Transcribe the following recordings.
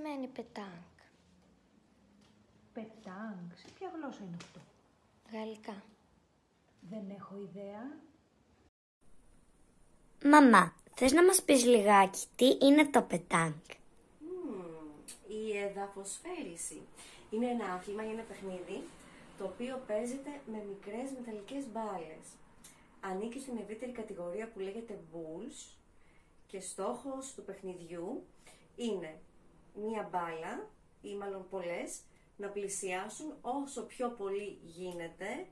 σημαίνει πετάνκ? Πετάνκ, σε ποια γλώσσα είναι αυτό? Γαλλικά. Δεν έχω ιδέα. Μαμά, θες να μας πεις λιγάκι τι είναι το πετάνκ? Η εδαφοσφαίριση είναι ένα άθλημα, είναι ένα παιχνίδι το οποίο παίζεται με μικρές μεταλλικές μπάλες. Ανήκει στην ευρύτερη κατηγορία που λέγεται balls και στόχος του παιχνιδιού είναι μία μπάλα ή μάλλον πολλές να πλησιάσουν όσο πιο πολύ γίνεται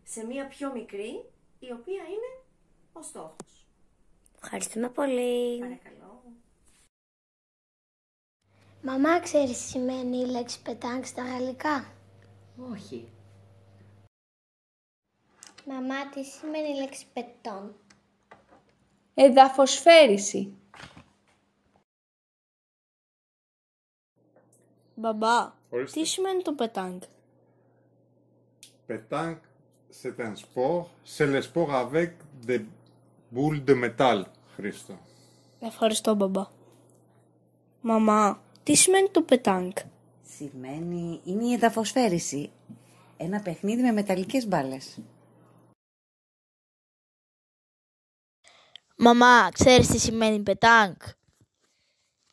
σε μία πιο μικρή, η οποία είναι ο στόχος. Ευχαριστούμε πολύ. Παρακαλώ. Μαμά, ξέρεις τι σημαίνει η λέξη πετάνκ στα γαλλικά? Όχι. Μαμά, τι σημαίνει η λέξη πετόν? Εδαφοσφαίριση. Μπαμπά, Ορίστε. τι σημαίνει το πετάνκ? Pétanque, c'est un sport. C'est le sport avec des boules de métal, Χρήστο. Ευχαριστώ, μπαμπά. Μαμά, τι σημαίνει το πετάνκ? Είναι η εδαφοσφαίριση. Ένα παιχνίδι με μεταλλικές μπάλες. Μαμά, ξέρεις τι σημαίνει πετάνκ?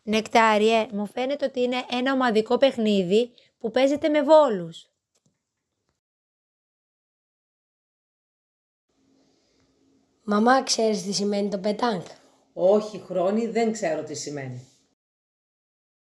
Νεκτάριε, μου φαίνεται ότι είναι ένα ομαδικό παιχνίδι που παίζεται με βόλους. Μαμά, ξέρεις τι σημαίνει το πετάνκ? Όχι, Χρόνη, δεν ξέρω τι σημαίνει.